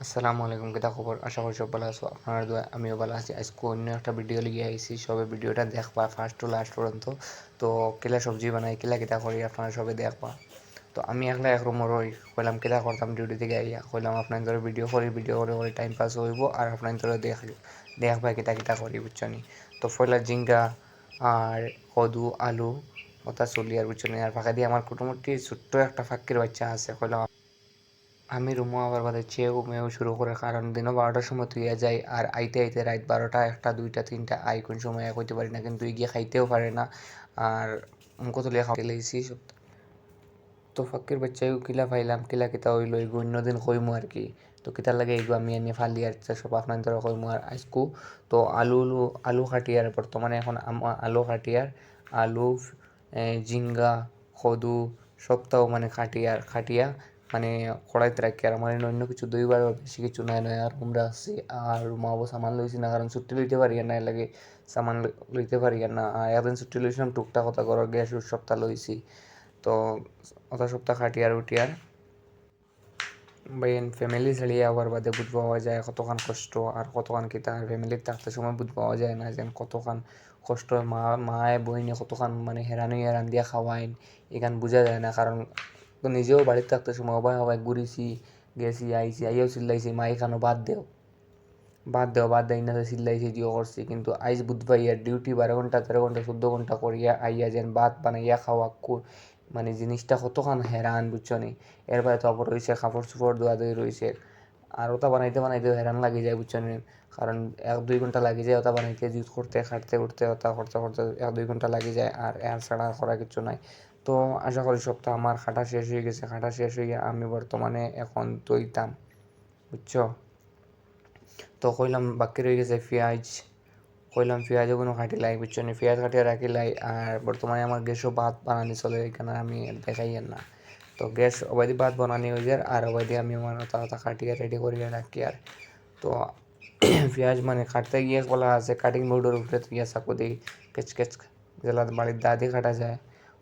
আসসালামু আলাইকুম, কিতা খবর? আশা করি সব ভালো আছো। আপনার দোয়া আমিও ভালো আছি। আজকে অন্য একটা ভিডিও লিগে আইছি, সবে ভিডিওটা দেখবা ফার্স্ট টু লাস্ট পর্যন্ত। তো কিলা সবজি বানাই, কিলা কিতা করি আপনারা সবে দেখবা। তো আমি একলা এক রুম রই, কইলাম কিতা করতাম ডিউটি থেকে আইয়া, কইলাম আপনার ধরে ভিডিও করে করে টাইম পাস হইব আর আপনার ধরে দেখবা কিতা কিতা করি বুঝছনি। তো ফয়লা জিঙ্গা আর কদু আলু ওটা চলি আর বুঝছনি। আর ফাঁকা দিয়ে আমার কুটুমুটি ছোট্ট একটা ফাঁকির বাচ্চা আছে, কইলাম আমি রুমও আবার বাদে চেয়েও মেয়েও শুরু করে, কারণ দিনও 12টার সময় তুইয়া যাই আর আইতে আইতে রাত 12টা 1টা 2টা 3টা আই কোন সময় এক হইতে পারি না, কিন্তু গিয়ে খাইতেও পারে না। আর মুখো তুলিয়া খাওয়াতে লেগেছি সব। তো ফাঁকির বাচ্চাইও কিলা পাইলাম কিলা কিতা হইল এগু অন্যদিন কইমু আর কি। তো কিতার লাগে এগু আমি এনে ফালি আর সব আপনার ধরে কইমু আর আজকু। তো আলু খাটিয়ার বর্তমানে এখন আলু খাটিয়ার আলু জিঙ্গা কদু সবটাও মানে খাটিয়া মানে কড়াইতে রাখি। আর আমার অন্য কিছু দইবার বেশি কিছু নাই নয় আর আমরা আছি। আর মাবো সামান লইছি না, কারণ ছুটি লইতে পারি না, এর লাগে সামান লইতে পারি না। আর একদিন ছুটি লইছিলাম টুকটাক কথা করো গ্যাস সপ্তাহ লইছি। তো অত সপ্তাহ খাটিয়ার উঠিয়ার বাইন ফ্যামিলি ছাড়িয়ে আবার বাদে বুঝ পাওয়া যায় কতখান কষ্ট আর কতখান কিতা। আর ফ্যামিলির থাকতে সময় বুঝ পাওয়া যায় না যেন কতখান কষ্ট। মায়ে বইনে কতখান মানে হেরানি হেরান দিয়া খাওয়াইন, এখান বোঝা যায় না। কারণ তো নিজেও বাড়িতে থাকতে সময় হবাই হবাই ঘুরিছি গেছি আইছি, আইয়াও চিল্লাইছি মা এখানো বাদ দেয় না, চিল্লাইছি জিও করছি। কিন্তু আইজ বুধবার ইয়ার ডিউটি 12 ঘন্টা 13 ঘন্টা 14 ঘন্টা করিয়া আইয়া যেন ভাত বানাইয়া খাওয়া মানে জিনিসটা কতখান হেরান বুঝছো নি। এরপরে তো আবার রয়েছে কাপড় চোপড় ধোয়া ধুই রয়েছে। আর ওটা বানাইতে বানাইতে হেরান লাগি যায় বুঝছো নি। কারণ 1-2 ঘন্টা লাগি যায় ওটা বানাইতে, জুত করতে খাটতে উঠতে ওটা করতে করতে 1-2 ঘন্টা লাগি যায়। আর এর ছাড়া করা কিছু নাই। তো আশা করি সপ্তাহ আমার খাটা শেষ হয়ে গেছে। খাটা শেষ হইয়া আমি বর্তমানে এখন দইতাম বুঝছো। তো কইলাম বাকি রয়ে গেছে পেঁয়াজ, কইলাম পেঁয়াজও কোনো কাটি লাই বুঝছো নি, পেঁয়াজ কাটিয়ে রাখি লাই। আর বর্তমানে আমার গ্যাসও ভাত বানানি চলে, এখানে আমি দেখাই না। তো গ্যাস অবাধি ভাত বানানি হয়ে যায় আর অবাধি আমি আমার ওটা কাটিয়ে রেডি করিয়া রাখি। আর তো পেঁয়াজ মানে কাটতে গিয়ে বলা আছে কাটিং বোর্ডের উপরে তুই চাকু দিই কেচ কেচ যেগুলা বাড়ির দাদি কাটা যায়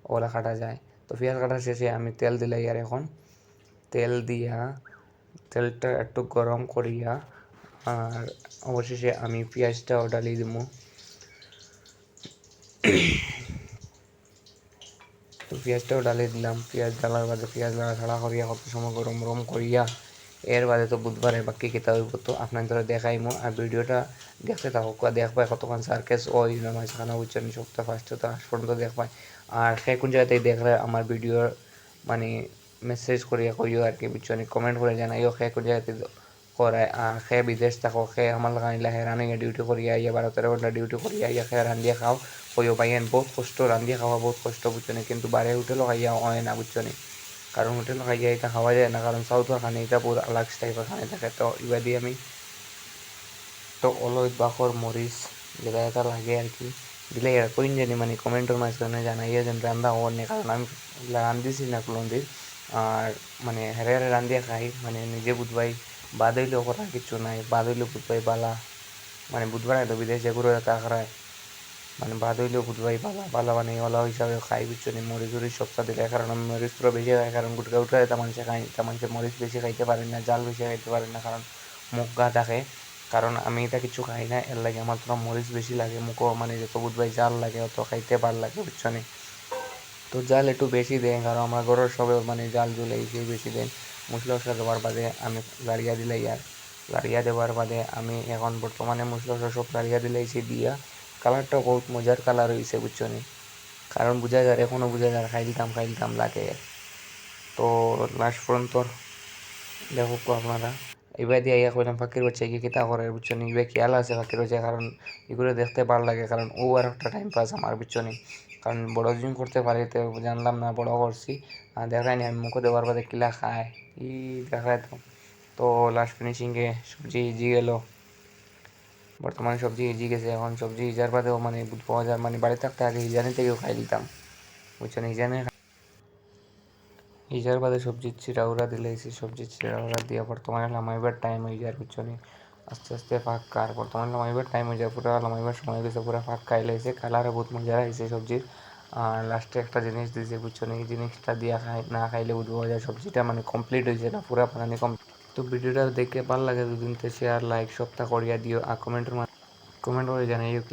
ওগুলা কাটা যায়। তো পেঁয়াজ কাটা শেষে আমি তেল দিলাই। আর এখন তেল দিয়া তেলটা একটু গরম করিয়া আর অবশেষে আমি পেঁয়াজটাও ডালিয়ে দিব। তো পেঁয়াজটাও ডালিয়ে দিলাম। পেঁয়াজ ডালার বাদে পেঁয়াজ ছাড়া করিয়া কত সময় গরম গরম করিয়া এর বাদে তো বুধবারে বাকি কিতা হইব তো আপনার ধরে দেখাইমু। আর ভিডিওটা দেখতে থাকো দেখবাই কতক্ষণ সার্কেস ওই মাঝখানে বুঝছেন সপ্তাহ ফার্স্টে তো আজ পর্যন্ত দেখবাই। আর সে কোন জায়গাতেই দেখলে আমার ভিডিওর মানে মেসেজ করিয়া কইও আর কি বুঝছেন, কমেন্ট করে জানাইও সে কোন জায়গাতে করায়। আর সে বিদেশ থাকো সে আমার লাগা নিলা সে রানিয়ে ডিউটি করিয়া আইয়া 12-13 ঘন্টা ডিউটি করিয়া আইয়া সে রান্ধিয়ে খাও কইও পাইয়েন বহুত কষ্ট রান্ধিয়ে খাওয়া বহুত কষ্ট বুঝছেন। কিন্তু বারে হোটেলও খাইয়া হয় না বুঝছেন, কারণ হোটেল খাইয়া এটা খাওয়া যায় না, কারণ সাউথের খানে এটা পুরো আলাগ টাইপের খানে থাকে। তো এবার দিয়ে আমি তো অলয় বাখর মরিচ যেটা এটা লাগে আর কি দিলে আর কইন জানি মানে কমেন্টের মাঝখানে জানাইয়া যেন রান্না হওয়ার নেই, কারণ আমি রান্ধিছি না কোনোদিন। আর মানে হেরে হেরে রান্ধিয়া খাই মানে নিজে বুধবাই বাদ হইলেও করার কিছু নাই, বাদ হইলেও বুধবাই বালা মানে বুধবার তো বিদেশে ঘুরে তাকরায় মানে বাদ হইলেও বুধবাই বালা মানে ওলা হিসাবে খাই বুঝছো নি। মরিচ উরিচ সবটা দিলে, কারণ আমি মরিচ পুরো বেশি খাই, কারণ গুটকা উঠে তা মানুষে খাই তা মানুষে মরিচ বেশি খাইতে পারেন না, জাল বেশি খাইতে পারেন না, কারণ মুখ গা থাকে। কারণ আমি এটা কিছু খাই না এর লাগে আমার তোরা মরিচ বেশি লাগে মুখও, মানে যত বুধবাই জাল লাগে অত খাইতে ভাল লাগে বুঝছো নি। তো জাল একটু বেশি দেয়, কারণ আমার ঘরের সবে মানে জাল জুলে এই বেশি দেন। মশলা টসলা দেওয়ার বাদে আমি লাড়িয়া দিলাই। আর লাড়িয়া দেওয়ার বাদে আমি এখন বর্তমানে মশলা টসলা সব লাড়িয়া দিলাইছি দিয়া কালারটাও বহুত মজার কালার হয়েছে বুঝছো নি। কারণ বোঝা যায় এখনও বোঝা যায় খাইলতাম লাগে। তো লাস্ট পর্যন্ত দেখো আপনারা এবার দিয়ে ইয়া করলাম ফাঁকির বাচ্চা গিয়ে কিতা করে বুঝছো নি, এবার খেয়াল আছে ফাঁকির বাচ্চা, কারণ এগুলো দেখতে ভালো লাগে, কারণ ও আর একটা টাইম পাস আমার বুঝছো নি। কারণ বড় জিম করতে পারি তো জানলাম না বড় করছি আর দেখায়নি আমি মুখে দেওয়ার বাদে কিলা খায় ই দেখায়। তো তো লাস্ট ফিনিশিংয়ে সবজি ইজি গেল, বর্তমানে সবজি ইজি গেছে। এখন সবজি ইজার বাদেও মানে পাওয়া যায়, মানে বাড়ি থাকতে আগে হিজানি থেকেও খাই দিতাম বুঝছো নি। ইজার বাদে সবজির চিড়াউড়া দিলেছি, সবজির চিড়াউড়া দিয়ে বর্তমানে লামাইবার টাইম হয়ে যায় বুঝছো নি। আস্তে আস্তে ফাঁক কার বর্তমানে লামাইবার টাইম হয়ে যায়, পুরো লামাইবার সময় গেছে, পুরো ফাঁক খাইলেছে কালারে বহুত মজা হয়েছে সবজির। আর লাস্টে একটা জিনিস দিয়েছে বুঝছো নি, এই জিনিসটা দিয়ে না খাইলে বুঝবো যায় সবজিটা মানে কমপ্লিট হয়েছে না পুরা বানানি কমপ্লিট। তো ভিডিওটা দেখে ভালো লাগে যদি শেয়ার লাইক সবটা করিয়া দিও আর কমেন্ট করে জানাইও কি